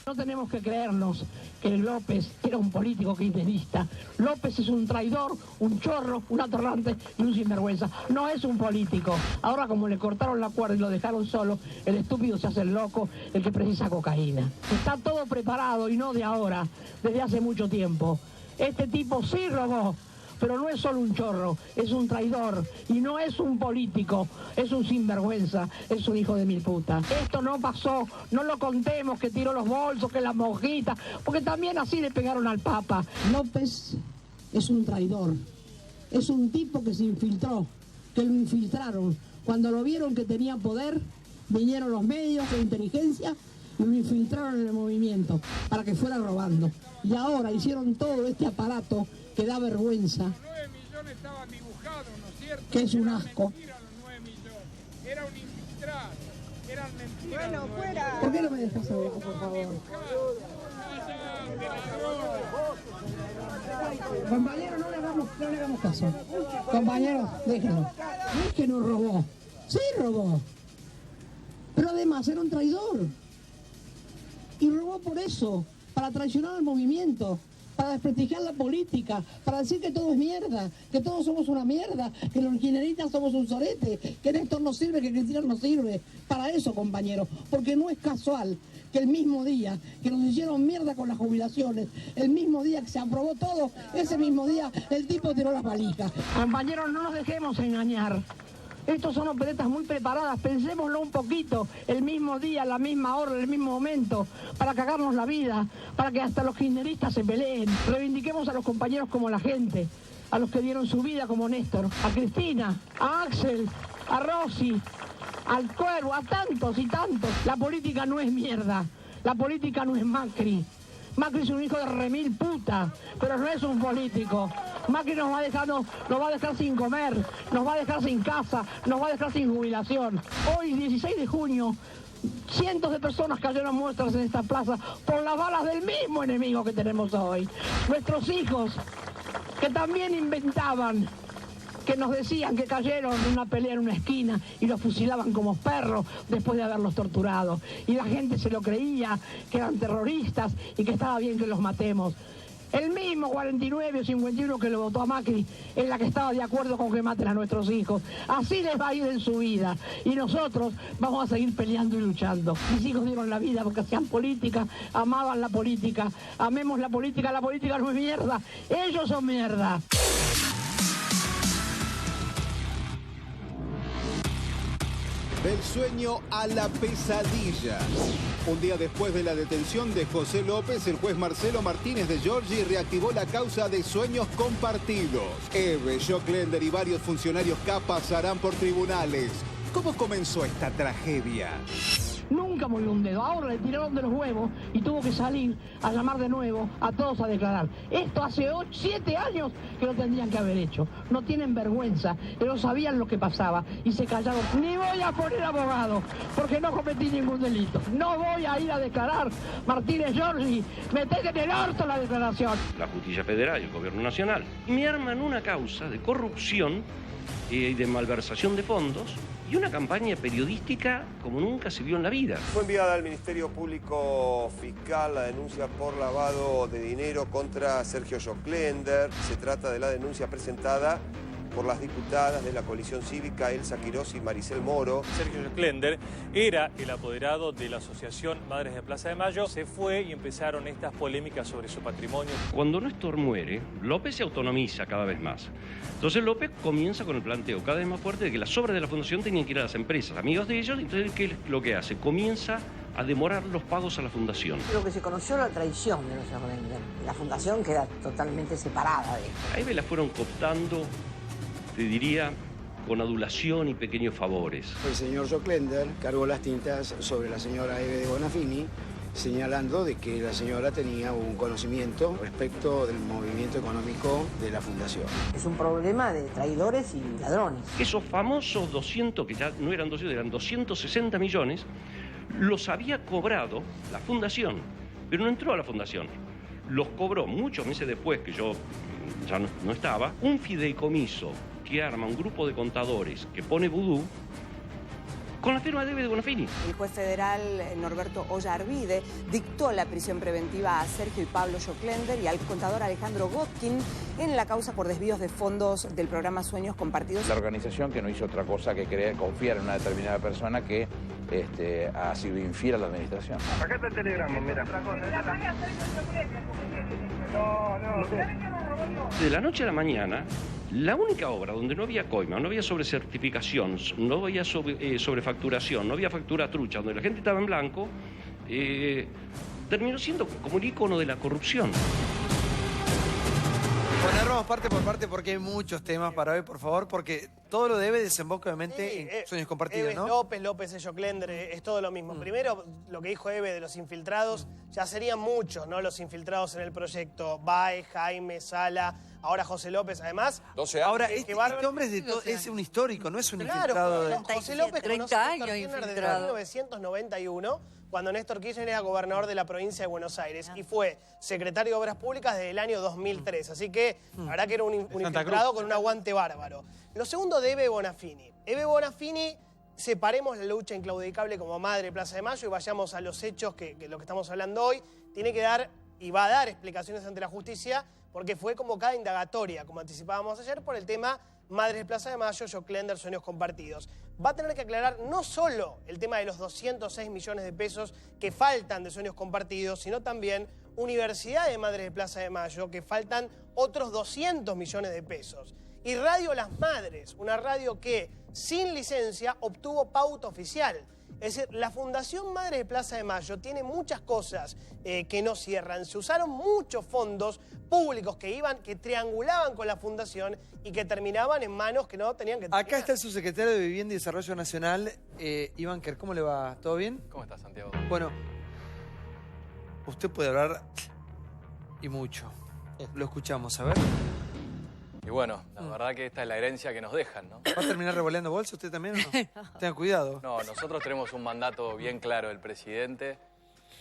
No tenemos que creernos que López era un político kirchnerista. López es un traidor, un chorro, un atorrante y un sinvergüenza. No es un político. Ahora, como le cortaron la cuerda y lo dejaron solo, el estúpido se hace el loco, el que precisa cocaína. Está todo preparado y no de ahora, desde hace mucho tiempo. Este tipo sí robó, pero no es solo un chorro, es un traidor y no es un político, es un sinvergüenza, es un hijo de mil putas. Esto no pasó, no lo contemos que tiró los bolsos, que las monjitas, porque también así le pegaron al Papa. López es un traidor, es un tipo que se infiltró, que lo infiltraron. Cuando lo vieron que tenía poder, vinieron los medios de inteligencia y lo infiltraron en el movimiento para que fuera robando. Y ahora hicieron todo este aparato que da vergüenza. Los 9 millones estaban dibujados, ¿no es cierto? Que es un asco. Mentira, los 9 millones. Era un infiltrado. Eran mentiras. Bueno, fuera. ¿Por qué no me dejas hablar, por favor? Compañero, no le hagamos caso. Compañero, déjenlo. No es que no robó. Sí robó. Pero además era un traidor. Y robó por eso, para traicionar al movimiento, para desprestigiar la política, para decir que todo es mierda, que todos somos una mierda, que los kirchneristas somos un sorete, que Néstor no sirve, que Cristina no sirve. Para eso, compañeros, porque no es casual que el mismo día que nos hicieron mierda con las jubilaciones, el mismo día que se aprobó todo, ese mismo día el tipo tiró las valijas. Compañeros, no nos dejemos engañar. Estos son operetas muy preparadas, pensémoslo un poquito, el mismo día, la misma hora, el mismo momento, para cagarnos la vida, para que hasta los kirchneristas se peleen. Reivindiquemos a los compañeros como la gente, a los que dieron su vida como Néstor, a Cristina, a Axel, a Rossi, al Cuervo, a tantos y tantos. La política no es mierda, la política no es Macri. Macri es un hijo de remil puta, pero no es un político. Macri nos va a dejar sin comer, nos va a dejar sin casa, nos va a dejar sin jubilación. Hoy, 16 de junio, cientos de personas cayeron muertas en esta plaza por las balas del mismo enemigo que tenemos hoy. Nuestros hijos, que también inventaban, que nos decían que cayeron en una pelea en una esquina y los fusilaban como perros después de haberlos torturado. Y la gente se lo creía, que eran terroristas y que estaba bien que los matemos. El mismo 49 o 51 que lo votó a Macri es la que estaba de acuerdo con que maten a nuestros hijos. Así les va a ir en su vida. Y nosotros vamos a seguir peleando y luchando. Mis hijos dieron la vida porque hacían política, amaban la política. Amemos la política no es mierda. Ellos son mierda. Del sueño a la pesadilla. Un día después de la detención de José López, el juez Marcelo Martínez de Giorgi reactivó la causa de sueños compartidos. Eve, Joclender y varios funcionarios K pasarán por tribunales. ¿Cómo comenzó esta tragedia? Nunca movió un dedo. Ahora le tiraron de los huevos y tuvo que salir a llamar de nuevo a todos a declarar. Esto hace 7 años que lo tendrían que haber hecho. No tienen vergüenza, pero sabían lo que pasaba y se callaron. Ni voy a poner abogado porque no cometí ningún delito. No voy a ir a declarar. Martínez Giorgi, metete en el orto la declaración. La Justicia Federal y el Gobierno Nacional me arman una causa de corrupción y de malversación de fondos y una campaña periodística como nunca se vio en la vida. Fue enviada al Ministerio Público Fiscal la denuncia por lavado de dinero contra Sergio Joclender. Se trata de la denuncia presentada por las diputadas de la coalición cívica Elsa Quirós y Maricel Moro. Sergio Joclender era el apoderado de la asociación Madres de Plaza de Mayo. Se fue y empezaron estas polémicas sobre su patrimonio. Cuando Néstor muere, López se autonomiza cada vez más. Entonces López comienza con el planteo cada vez más fuerte de que las obras de la fundación tenían que ir a las empresas, amigos de ellos. Entonces, ¿qué es lo que hace? Comienza a demorar los pagos a la fundación. Lo que se conoció la traición de los Joclender. La fundación queda totalmente separada de esto. A Eve la fueron cooptando, te diría, con adulación y pequeños favores. El señor Joclender cargó las tintas sobre la señora Eve de Bonafini, señalando de que la señora tenía un conocimiento respecto del movimiento económico de la fundación. Es un problema de traidores y ladrones. Esos famosos 200, que ya no eran 200, eran 260 millones, los había cobrado la fundación, pero no entró a la fundación. Los cobró muchos meses después, que yo ya no estaba, un fideicomiso que arma un grupo de contadores que pone vudú con la firma de Eve de Bonafini. El juez federal Norberto Oya Arvide dictó la prisión preventiva a Sergio y Pablo Joclender y al contador Alejandro Gotkin en la causa por desvíos de fondos del programa Sueños Compartidos. La organización que no hizo otra cosa que confiar en una determinada persona que ha sido infiel a la administración. Acá está el telegrama, mira. De la noche a la mañana, la única obra donde no había coima, no había sobrecertificación, no había sobrefacturación, no había factura trucha, donde la gente estaba en blanco, terminó siendo como un ícono de la corrupción. Bueno, ahora vamos parte por parte porque hay muchos temas para hoy, por favor, porque todo lo debe desemboca obviamente en Sueños Compartidos, ¿no? López, Joclender, es todo lo mismo. Primero, lo que dijo Eve de los infiltrados, ya serían muchos, ¿no? Los infiltrados en el proyecto. Baez, Jaime, Sala, ahora José López, además. 12 años. Ahora, este hombre es un histórico, no es un infiltrado. Claro, José López 30 años desde infiltrado. 1991, cuando Néstor Kirchner era gobernador de la provincia de Buenos Aires y fue secretario de Obras Públicas desde el año 2003. Así que, la verdad que era un infiltrado con un aguante bárbaro. Lo segundo de Eve Bonafini. Eve Bonafini, separemos la lucha inclaudicable como madre de Plaza de Mayo y vayamos a los hechos que lo que estamos hablando hoy. Tiene que dar y va a dar explicaciones ante la justicia porque fue convocada indagatoria, como anticipábamos ayer, por el tema Madres de Plaza de Mayo, Joclender, Sueños Compartidos. Va a tener que aclarar no solo el tema de los 206 millones de pesos que faltan de Sueños Compartidos, sino también Universidad de Madres de Plaza de Mayo, que faltan otros 200 millones de pesos. Y Radio Las Madres, una radio que sin licencia obtuvo pauta oficial. Es decir, la Fundación Madres de Plaza de Mayo tiene muchas cosas que no cierran. Se usaron muchos fondos públicos que triangulaban con la fundación y que terminaban en manos que no tenían que terminar. Acá está el subsecretario de Vivienda y Desarrollo Nacional, Iván Kerr. ¿Cómo le va? ¿Todo bien? ¿Cómo está, Santiago? Bueno, usted puede hablar y mucho. Lo escuchamos, a ver. Y bueno, la verdad que esta es la herencia que nos dejan, ¿no? ¿Va a terminar revoleando bolsa usted también o no? Tengan cuidado. No, nosotros tenemos un mandato bien claro del presidente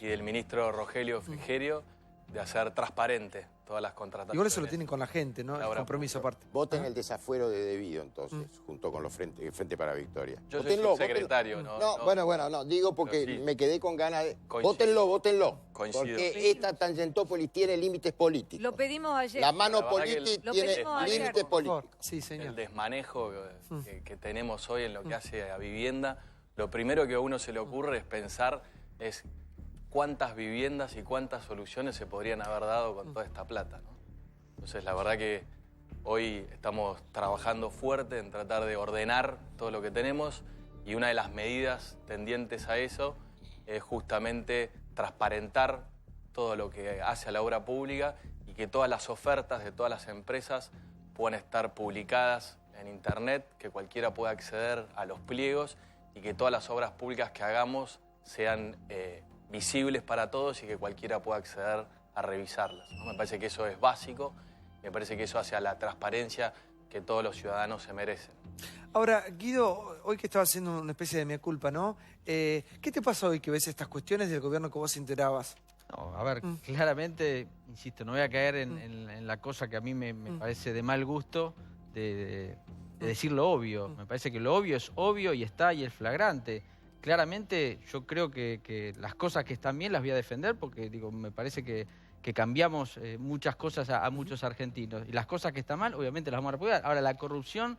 y del ministro Rogelio Frigerio de hacer transparente todas las contrataciones. Igual eso lo tienen con la gente, ¿no? El compromiso aparte. Voten el desafuero de debido, entonces, junto con los Frente para Victoria. Yo soy secretario, ¿no? Bueno, digo porque sí. me quedé con ganas de... Coincido. Votenlo. Coincido. Porque esta Tangentópolis tiene límites políticos. Lo pedimos ayer. La mano política tiene límites políticos. Sí, señor. El desmanejo que tenemos hoy en lo que hace a vivienda, lo primero que a uno se le ocurre es pensar cuántas viviendas y cuántas soluciones se podrían haber dado con toda esta plata, ¿no? Entonces, la verdad que hoy estamos trabajando fuerte en tratar de ordenar todo lo que tenemos y una de las medidas tendientes a eso es justamente transparentar todo lo que hace a la obra pública y que todas las ofertas de todas las empresas puedan estar publicadas en Internet, que cualquiera pueda acceder a los pliegos y que todas las obras públicas que hagamos sean visibles para todos y que cualquiera pueda acceder a revisarlas, ¿no? Me parece que eso es básico, me parece que eso hace a la transparencia que todos los ciudadanos se merecen. Ahora, Guido, hoy que estaba haciendo una especie de mea culpa, ¿no? ¿Qué te pasa hoy que ves estas cuestiones del gobierno que vos enterabas? No, a ver, claramente, insisto, no voy a caer en la cosa que a mí me parece de mal gusto de decir lo obvio. Me parece que lo obvio es obvio y está ahí el flagrante. Claramente yo creo que las cosas que están bien las voy a defender porque digo, me parece que cambiamos muchas cosas a muchos argentinos. Y las cosas que están mal, obviamente las vamos a repudiar. Ahora, la corrupción,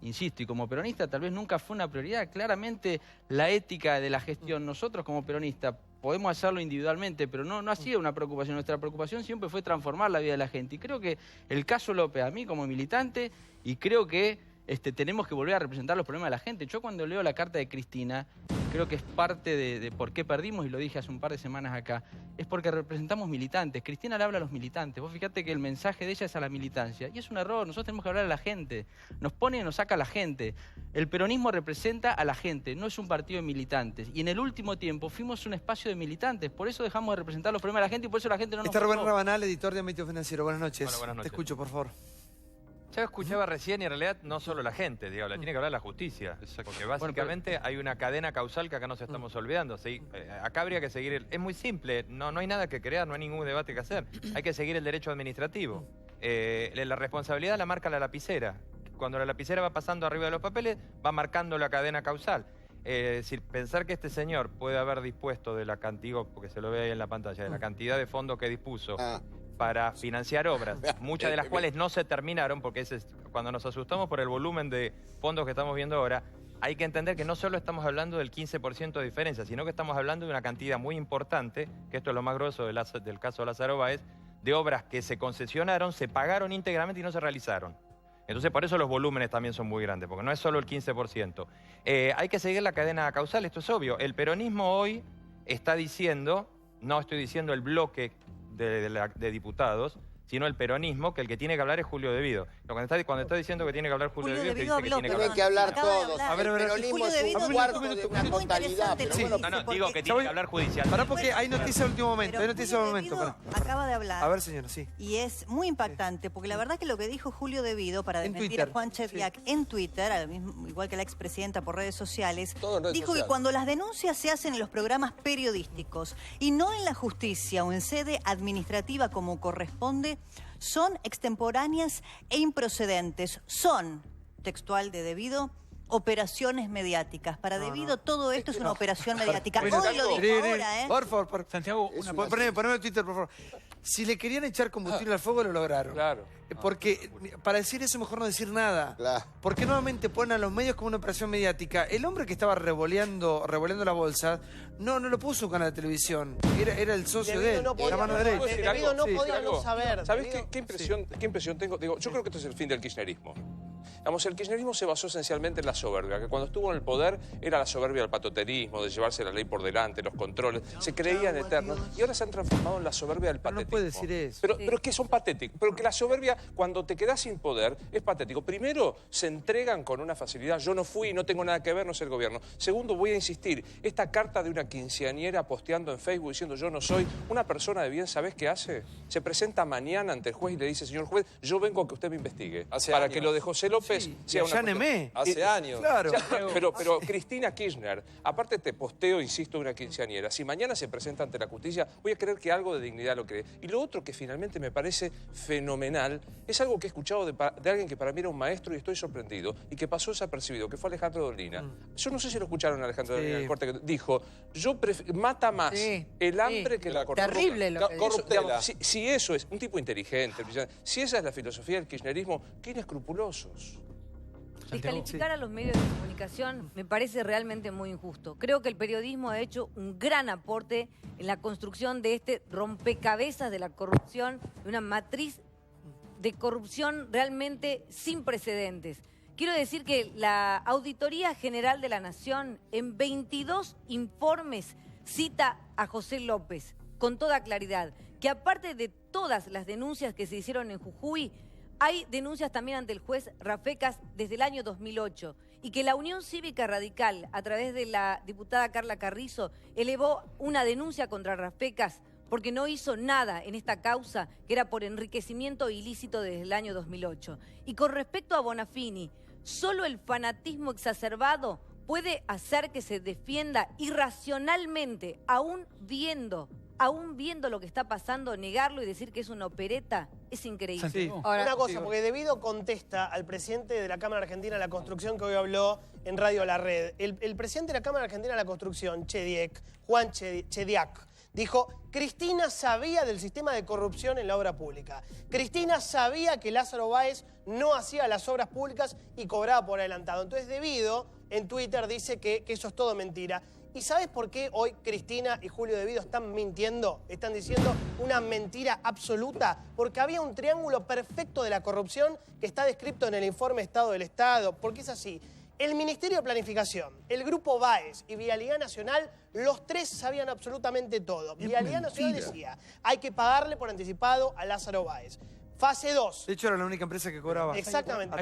insisto, y como peronista tal vez nunca fue una prioridad. Claramente la ética de la gestión, nosotros como peronistas podemos hacerlo individualmente, pero no ha sido una preocupación. Nuestra preocupación siempre fue transformar la vida de la gente. Y creo que el caso López, a mí como militante, y creo que tenemos que volver a representar los problemas de la gente. Yo cuando leo la carta de Cristina, creo que es parte de por qué perdimos, y lo dije hace un par de semanas acá, es porque representamos militantes. Cristina le habla a los militantes. Vos fíjate que el mensaje de ella es a la militancia. Y es un error, nosotros tenemos que hablar a la gente. Nos pone y nos saca a la gente. El peronismo representa a la gente, no es un partido de militantes. Y en el último tiempo fuimos un espacio de militantes, por eso dejamos de representar los problemas de la gente y por eso la gente no nos Está Rubén votó. Rabanal, editor de Ámbito Financiero. Buenas noches. Hola, buenas noches. Te escucho, por favor. Yo escuchaba recién y en realidad no solo la gente, digo, la tiene que hablar la justicia. Porque básicamente hay una cadena causal que acá nos estamos olvidando. ¿Sí? Acá habría que seguir, es muy simple, no hay nada que crear, no hay ningún debate que hacer. Hay que seguir el derecho administrativo. La responsabilidad la marca la lapicera. Cuando la lapicera va pasando arriba de los papeles, va marcando la cadena causal. Es decir, pensar que este señor puede haber dispuesto de la cantidad, porque se lo ve ahí en la pantalla, de la cantidad de fondos que dispuso para financiar obras, muchas de las cuales no se terminaron, porque cuando nos asustamos por el volumen de fondos que estamos viendo ahora, hay que entender que no solo estamos hablando del 15% de diferencia, sino que estamos hablando de una cantidad muy importante, que esto es lo más grueso del caso Lázaro Báez, de obras que se concesionaron, se pagaron íntegramente y no se realizaron. Entonces, por eso los volúmenes también son muy grandes, porque no es solo el 15%. Hay que seguir la cadena causal, esto es obvio. El peronismo hoy está diciendo, no estoy diciendo el bloque de diputados, sino el peronismo, que el que tiene que hablar es Julio De Vido. Cuando está diciendo que tiene que hablar Julio De Vido, dice que tiene que hablar todos. A ver, el peronismo es un cuarto de una totalidad. Digo que tiene que hablar judicial. Pará, porque hay noticias de último momento. Hay noticias de momento. Acaba de hablar. A ver, señora, sí. Y es muy impactante, porque la verdad que lo que dijo Julio De Vido para desmentir a Juan Chediak en Twitter, igual que la expresidenta por redes sociales, dijo que cuando las denuncias se hacen en los programas periodísticos y no en la justicia o en sede administrativa como corresponde, son extemporáneas e improcedentes. Son, textual de Vido, operaciones mediáticas. Para De Vido todo esto es una operación mediática. Hoy lo dijo ahora, ¿eh? Por favor, Santiago, poneme el Twitter, por favor. Si le querían echar combustible al fuego, lo lograron. Claro. Porque para decir eso mejor no decir nada. Claro. Porque nuevamente ponen a los medios como una operación mediática. El hombre que estaba revoleando la bolsa, no lo puso un canal de televisión. Era el socio de él, la mano derecha. De Vido no podía no saber. ¿Sabés qué impresión tengo? Digo, yo creo que esto es el fin del kirchnerismo. Vamos, el kirchnerismo se basó esencialmente en la soberbia, que cuando estuvo en el poder era la soberbia del patoterismo, de llevarse la ley por delante, los controles, se creían eternos, y ahora se han transformado en la soberbia del patetismo. No puede decir eso. Pero es que son patéticos, pero que la soberbia, cuando te quedás sin poder, es patético. Primero, se entregan con una facilidad, yo no fui, no tengo nada que ver, no sé el gobierno. Segundo, voy a insistir, esta carta de una quinceañera posteando en Facebook diciendo yo no soy una persona de bien, ¿sabés qué hace? Se presenta mañana ante el juez y le dice, señor juez, yo vengo a que usted me investigue. Para que lo de José López sea una hace años. Claro. Pero Cristina Kirchner, aparte te posteo, insisto, una quinceañera. Si mañana se presenta ante la justicia, voy a creer que algo de dignidad lo cree. Y lo otro que finalmente me parece fenomenal, es algo que he escuchado de alguien que para mí era un maestro y estoy sorprendido, y que pasó desapercibido, que fue Alejandro Dolina. Yo no sé si lo escucharon a Alejandro Dolina en el corte, que dijo, mata más el hambre que la corrupción. Terrible lo que dijo. Digamos, si eso es un tipo inteligente, si esa es la filosofía del kirchnerismo, qué inescrupulosos. Descalificar a los medios de comunicación me parece realmente muy injusto. Creo que el periodismo ha hecho un gran aporte en la construcción de este rompecabezas de la corrupción, de una matriz de corrupción realmente sin precedentes. Quiero decir que la Auditoría General de la Nación en 22 informes cita a José López con toda claridad, que aparte de todas las denuncias que se hicieron en Jujuy, hay denuncias también ante el juez Rafecas desde el año 2008 y que la Unión Cívica Radical, a través de la diputada Carla Carrizo, elevó una denuncia contra Rafecas porque no hizo nada en esta causa que era por enriquecimiento ilícito desde el año 2008. Y con respecto a Bonafini, solo el fanatismo exacerbado puede hacer que se defienda irracionalmente, aún viendo lo que está pasando, negarlo y decir que es una opereta, es increíble. Sí. Ahora, una cosa, porque De Vido contesta al presidente de la Cámara Argentina de la Construcción, que hoy habló en Radio La Red. El presidente de la Cámara Argentina de la Construcción, Juan Chediak, dijo, Cristina sabía del sistema de corrupción en la obra pública. Cristina sabía que Lázaro Báez no hacía las obras públicas y cobraba por adelantado. Entonces, De Vido en Twitter dice que eso es todo mentira. ¿Y sabes por qué hoy Cristina y Julio De Vido están mintiendo? Están diciendo una mentira absoluta. Porque había un triángulo perfecto de la corrupción que está descrito en el informe Estado del Estado. Porque es así. El Ministerio de Planificación, el Grupo Báez y Vialidad Nacional, los tres sabían absolutamente todo. Vialidad Nacional decía, hay que pagarle por anticipado a Lázaro Báez. Fase 2. De hecho, era la única empresa que cobraba. Exactamente.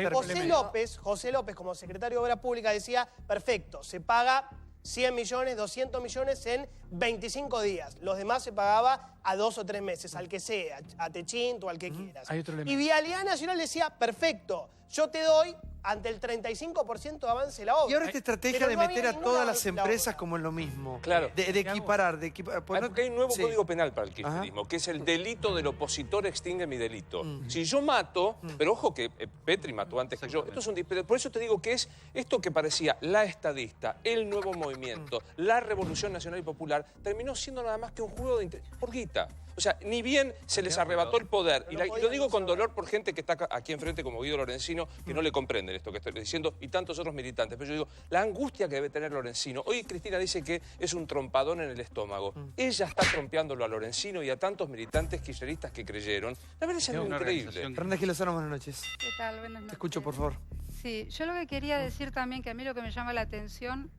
José López, como secretario de Obras Públicas, decía, perfecto, se paga 100 millones, 200 millones en 25 días. Los demás se pagaba a 2 o 3 meses, al que sea, a Techint o al que quieras. Y Vialidad Nacional decía, perfecto, yo te doy ante el 35% de avance de la obra. Y ahora esta estrategia Pero de no meter había a ningún todas avance las en la empresas obra. como en lo mismo. Claro. De equiparar, Porque hay un nuevo código penal para el kirchnerismo, que es el delito del opositor extingue mi delito. Si yo mato, pero ojo que Petri mató antes que yo, esto es por eso te digo que es esto que parecía la estadista, el nuevo movimiento, la Revolución Nacional y Popular, terminó siendo nada más que un juego de por guita. O sea, ni bien se les arrebató el poder, y lo digo con dolor por gente que está aquí enfrente como Guido Lorenzino, que no le comprenden esto que estoy diciendo, y tantos otros militantes. Pero yo digo, la angustia que debe tener Lorenzino. Hoy Cristina dice que es un trompadón en el estómago. Ella está trompeándolo a Lorenzino y a tantos militantes kirchneristas que creyeron. La verdad es increíble. Fernández Gil Lozano, buenas noches. ¿Qué tal? Buenas noches. Te escucho, por favor. Sí, yo lo que quería decir también, que a mí lo que me llama la atención,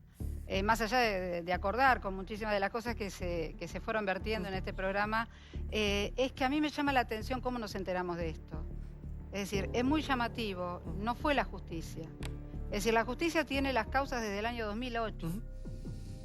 más allá de acordar con muchísimas de las cosas que se fueron vertiendo en este programa, es que a mí me llama la atención cómo nos enteramos de esto. Es decir, es muy llamativo, no fue la justicia. Es decir, la justicia tiene las causas desde el año 2008.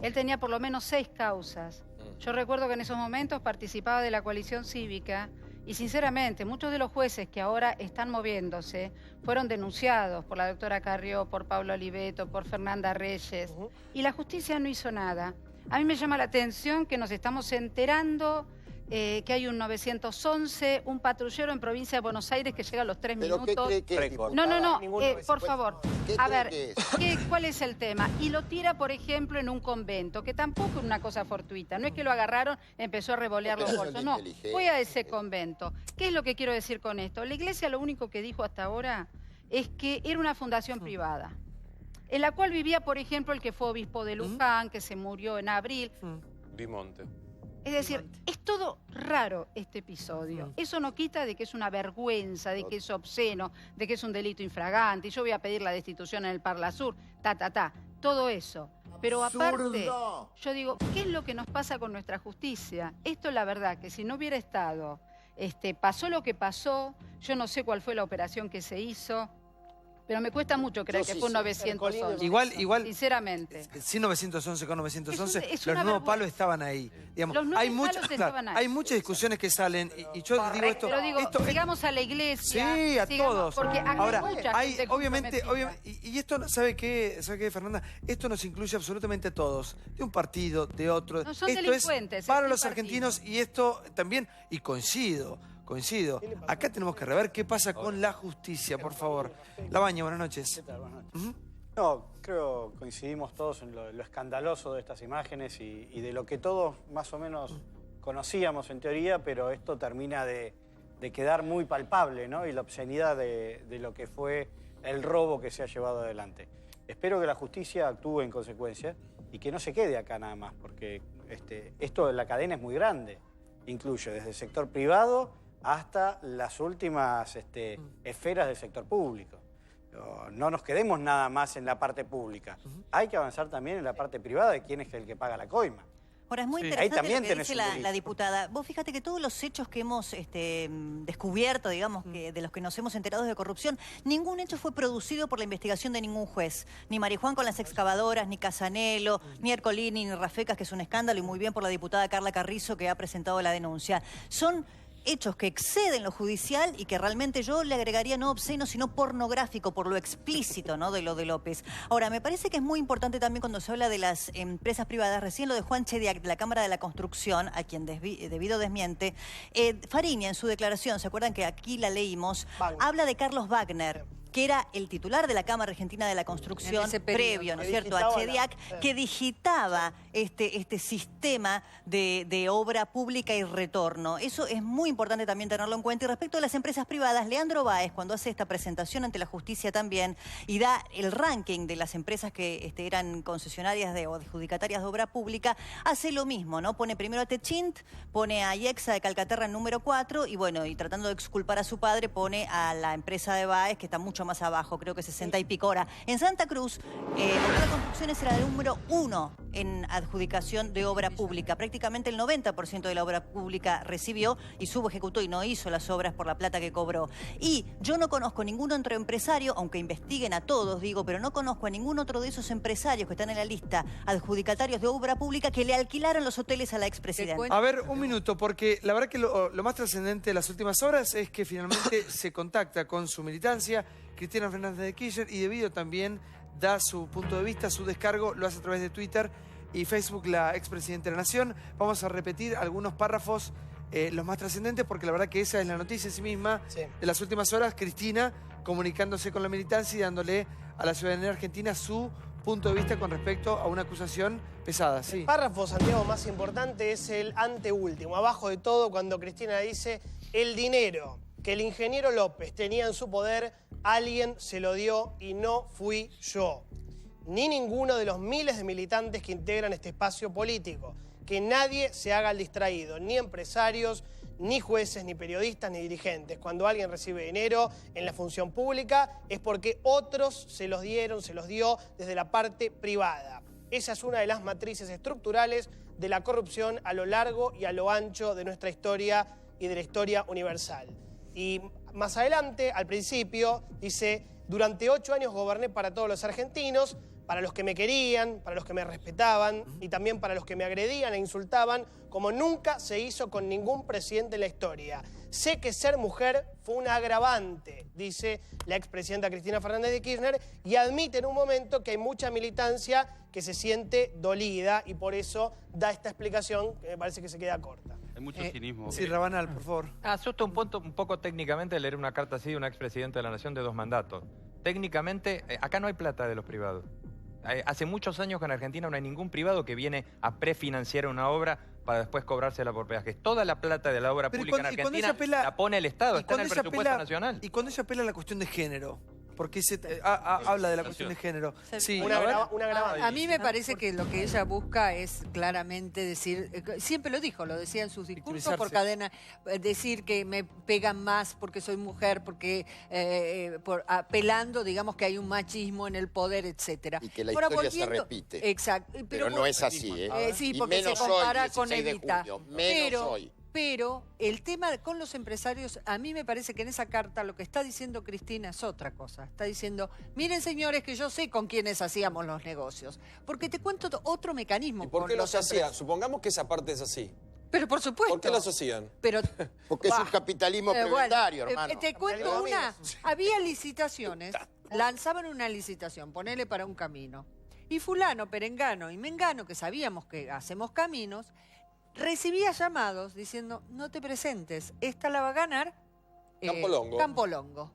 Él tenía por lo menos 6 causas. Yo recuerdo que en esos momentos participaba de la coalición cívica y sinceramente muchos de los jueces que ahora están moviéndose fueron denunciados por la doctora Carrió, por Pablo Oliveto, por Fernanda Reyes y la justicia no hizo nada. A mí me llama la atención que nos estamos enterando que hay un 911, un patrullero en provincia de Buenos Aires que llega a los 3 minutos. ¿Pero qué cree que es, diputada? No, por favor. A ver, que ¿cuál es el tema? Y lo tira, por ejemplo, en un convento, que tampoco es una cosa fortuita. No es que lo agarraron, empezó a revolear los bolsos. No, fue a ese convento. ¿Qué es lo que quiero decir con esto? La iglesia lo único que dijo hasta ahora es que era una fundación privada, en la cual vivía, por ejemplo, el que fue obispo de Luján, que se murió en abril. Vimonte. Es decir, es todo raro este episodio. Eso no quita de que es una vergüenza, de que es obsceno, de que es un delito infragante. Y yo voy a pedir la destitución en el Parla Sur, todo eso. Pero aparte, yo digo, ¿qué es lo que nos pasa con nuestra justicia? Esto, la verdad, que si no hubiera estado, pasó lo que pasó, yo no sé cuál fue la operación que se hizo, pero me cuesta mucho creer que fue un 911. Igual. Sinceramente. Sin 911 con 911, es los una nuevos vergüenza. palos estaban ahí. Digamos, Los nuevos palos estaban ahí. hay muchas discusiones que salen y yo digo esto. Pero digo, digamos a la iglesia. Sí, a todos. Porque acá ahora, hay mucha gente obviamente, comprometida. y esto, ¿sabe qué, Fernanda? Esto nos incluye absolutamente a todos, de un partido, de otro. No son esto delincuentes. es para los argentinos y esto también, y coincido. Acá tenemos que rever qué pasa con la justicia, por favor. Labaña, buenas noches. ¿Qué tal? Buenas noches. No, creo que coincidimos todos en lo escandaloso de estas imágenes y de lo que todos más o menos conocíamos en teoría, pero esto termina de quedar muy palpable, ¿no? Y la obscenidad de lo que fue el robo que se ha llevado adelante. Espero que la justicia actúe en consecuencia y que no se quede acá nada más, porque esto de la cadena es muy grande. Incluye desde el sector privado hasta las últimas esferas del sector público. No nos quedemos nada más en la parte pública. Hay que avanzar también en la parte privada de quién es el que paga la coima. Ahora, es muy interesante lo que dice la diputada. Vos fíjate que todos los hechos que hemos descubierto, digamos, que de los que nos hemos enterado de corrupción, ningún hecho fue producido por la investigación de ningún juez. Ni Marijuán con las excavadoras, ni Casanelo, ni Ercolini, ni Rafecas, que es un escándalo, y muy bien por la diputada Carla Carrizo, que ha presentado la denuncia. Son hechos que exceden lo judicial y que realmente yo le agregaría no obsceno, sino pornográfico, por lo explícito, ¿no?, de lo de López. Ahora, me parece que es muy importante también cuando se habla de las empresas privadas, recién lo de Juan Chediak, de la Cámara de la Construcción, a quien debido desmiente, Fariña en su declaración, ¿se acuerdan que aquí la leímos? Habla de Carlos Wagner, que era el titular de la Cámara Argentina de la Construcción previo, ¿no es cierto?, a Chediak, que digitaba este sistema de obra pública y retorno. Eso es muy importante también tenerlo en cuenta. Y respecto a las empresas privadas, Leandro Báez, cuando hace esta presentación ante la justicia también, y da el ranking de las empresas que eran concesionarias o adjudicatarias de obra pública, hace lo mismo, ¿no? Pone primero a Techint, pone a IEXA de Calcaterra en número 4, y bueno, y tratando de exculpar a su padre, pone a la empresa de Báez, que está mucho más abajo, creo que 60 y pico. Ahora, en Santa Cruz, Ortega Construcciones era el número 1 en adjudicación de obra pública. Prácticamente el 90% de la obra pública recibió y subejecutó y no hizo las obras por la plata que cobró. Y yo no conozco ningún otro empresario, aunque investiguen a todos, digo, pero no conozco a ningún otro de esos empresarios que están en la lista adjudicatarios de obra pública que le alquilaron los hoteles a la expresidenta. A ver, un minuto, porque la verdad que lo más trascendente de las últimas horas es que finalmente se contacta con su militancia, Cristina Fernández de Kirchner, y De Vido también da su punto de vista, su descargo, lo hace a través de Twitter y Facebook, la expresidenta de la Nación. Vamos a repetir algunos párrafos, los más trascendentes, porque la verdad que esa es la noticia en sí misma. De las últimas horas, Cristina comunicándose con la militancia y dándole a la ciudadanía argentina su punto de vista con respecto a una acusación pesada. El párrafo, Santiago, más importante es el anteúltimo. Abajo de todo, cuando Cristina dice: el dinero que el ingeniero López tenía en su poder, alguien se lo dio y no fui yo, ni ninguno de los miles de militantes que integran este espacio político. Que nadie se haga el distraído, ni empresarios, ni jueces, ni periodistas, ni dirigentes. Cuando alguien recibe dinero en la función pública es porque otros se los dieron, se los dio desde la parte privada. Esa es una de las matrices estructurales de la corrupción a lo largo y a lo ancho de nuestra historia y de la historia universal. Y más adelante, al principio, dice: durante 8 años goberné para todos los argentinos, para los que me querían, para los que me respetaban y también para los que me agredían e insultaban, como nunca se hizo con ningún presidente en la historia. Sé que ser mujer fue un agravante, dice la expresidenta Cristina Fernández de Kirchner, y admite en un momento que hay mucha militancia que se siente dolida y por eso da esta explicación que me parece que se queda corta. Hay mucho cinismo. Sí, Rabanal, por favor. Asusta un poco técnicamente leer una carta así de una expresidenta de la Nación de 2 mandatos. Técnicamente, acá no hay plata de los privados. Hace muchos años que en Argentina no hay ningún privado que viene a prefinanciar una obra para después cobrársela por peajes. Toda la plata de la obra pública en Argentina la pone el Estado, está en el presupuesto nacional. Y cuando ella apela a la cuestión de género, porque habla de la cuestión de género. Sí. A mí me parece que lo que ella busca es claramente decir, siempre lo dijo, lo decía en sus discursos por cadena, decir que me pegan más porque soy mujer, porque apelando, digamos, que hay un machismo en el poder, etcétera. Y que la historia se repite. Exacto. Pero no es así, ¿eh? Sí, y porque se compara con Evita. Pero el tema con los empresarios, a mí me parece que en esa carta lo que está diciendo Cristina es otra cosa. Está diciendo: miren, señores, que yo sé con quiénes hacíamos los negocios. Porque te cuento otro mecanismo. ¿Y por qué los hacían? Supongamos que esa parte es así. Pero por supuesto. ¿Por qué los hacían? Porque es un capitalismo proletario, hermano. Te cuento una. Había licitaciones, lanzaban una licitación, ponele para un camino. Y fulano, perengano y mengano, que sabíamos que hacemos caminos, recibía llamados diciendo: no te presentes, esta la va a ganar Campolongo.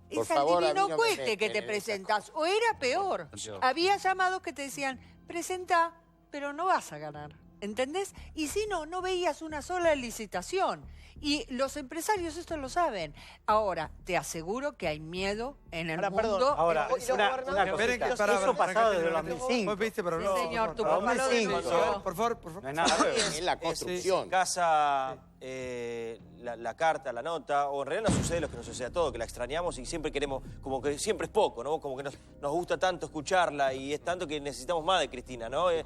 Es al divino cueste que te presentas. O era peor, había llamados que te decían: presenta, pero no vas a ganar. ¿Entendés? Y si no, no veías una sola licitación. Y los empresarios esto lo saben. Ahora, te aseguro que hay miedo en el mundo. Ahora, una cosita. Eso pasado desde el 2005. ¿Vos viste, pero no? Señor, tu papá lo denunció. Por favor. No es nada. Es la construcción. Casa, la carta, la nota, o en realidad nos sucede lo que nos sucede a todos, que la extrañamos y siempre queremos, como que siempre es poco, ¿no? Como que nos gusta tanto escucharla y es tanto que necesitamos más de Cristina, ¿no? Hay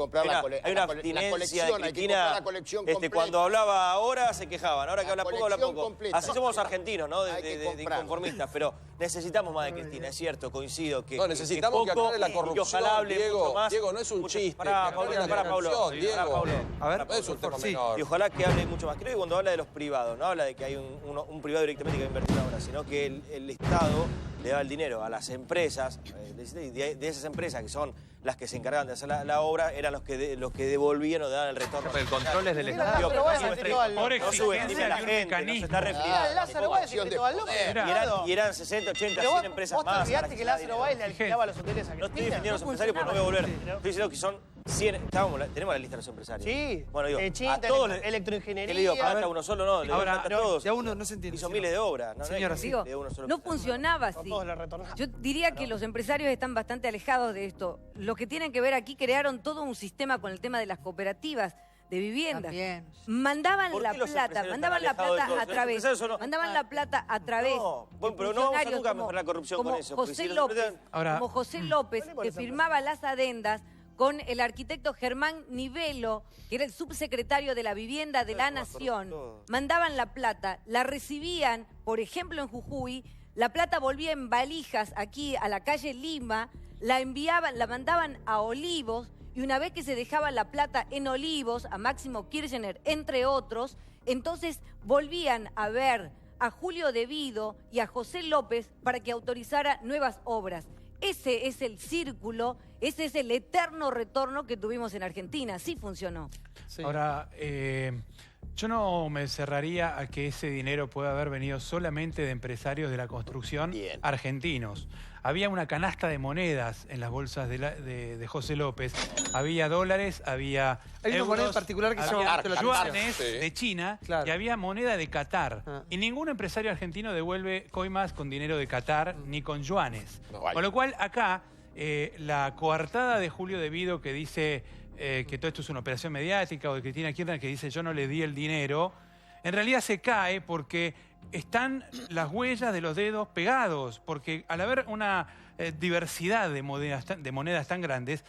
una abstinencia de Cristina. Cuando hablaba ahora se quejaban, ahora que habla poco, habla poco. Así somos argentinos, ¿no? De inconformistas, pero necesitamos más de Cristina, es cierto, coincido que. No, necesitamos que aclare la corrupción, que ojalá hable mucho más. Diego, no es un chiste. Para Pablo. Diego. A ver, no es un tema menor. Y ojalá que hable mucho más. Creo que cuando habla de los privados, no habla de que hay un privado directamente que va a invertir ahora, sino que el Estado le da el dinero a las empresas, de esas empresas que son las que se encargaban de hacer la obra, eran los que devolvían o daban el retorno. El control es del Estado. No subestime a la gente, no se está refiriendo. Lázaro Báez y Cristóbal López. Y eran 60, 80, 100 empresas más. ¿Vos te olvidaste que Lázaro Báez le alquilaba los hoteles a Cristina? No estoy defendiendo a los empresarios porque no voy a volver. Estoy diciendo que son 100, tenemos la lista de los empresarios. Sí. Bueno, digo, a todos electroingeniería. ¿Qué le digo? ¿Plata uno solo? No, le doy plata a todos. Ya uno no se entiende. Hizo miles de obras. No funcionaba así. Yo diría que los empresarios están bastante alejados de esto. Los que tienen que ver aquí crearon todo un sistema con el tema de las cooperativas de viviendas. Mandaban la plata a través. Bueno, pero no vamos a nunca mejorar la corrupción con eso. Como José López, que firmaba las adendas con el arquitecto Germán Nivelo, que era el subsecretario de la Vivienda de la Nación. Mandaban la plata, la recibían, por ejemplo, en Jujuy, la plata volvía en valijas aquí a la calle Lima, la mandaban a Olivos, y una vez que se dejaba la plata en Olivos, a Máximo Kirchner, entre otros, entonces volvían a ver a Julio De Vido y a José López para que autorizara nuevas obras. Ese es el círculo, ese es el eterno retorno que tuvimos en Argentina. Sí funcionó. Sí. Ahora, yo no me cerraría a que ese dinero pueda haber venido solamente de empresarios de la construcción argentinos. Había una canasta de monedas en las bolsas de José López. Había dólares, había Hay una moneda en particular que se llama yuanes de China y había moneda de Qatar. Y ningún empresario argentino devuelve coimas con dinero de Qatar ni con yuanes. Con lo cual, acá, la coartada de Julio De Vido que dice que todo esto es una operación mediática, o de Cristina Kirchner que dice yo no le di el dinero, en realidad se cae porque están las huellas de los dedos pegados, porque al haber una diversidad de monedas tan grandes,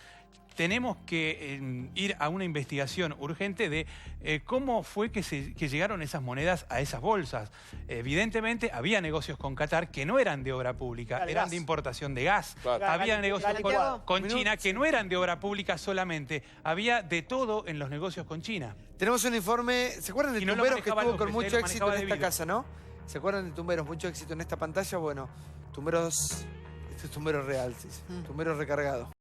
tenemos que ir a una investigación urgente de cómo fue que llegaron esas monedas a esas bolsas. Evidentemente había negocios con Qatar que no eran de obra pública, eran de importación de gas. Había negocios con China que no eran de obra pública solamente, había de todo en los negocios con China. Tenemos un informe, ¿se acuerdan de Tumberos que estuvo con mucho éxito en esta casa, no? ¿Se acuerdan de Tumberos? Mucho éxito en esta pantalla. Bueno, Tumberos, este es Tumberos real, sí. Tumberos recargado.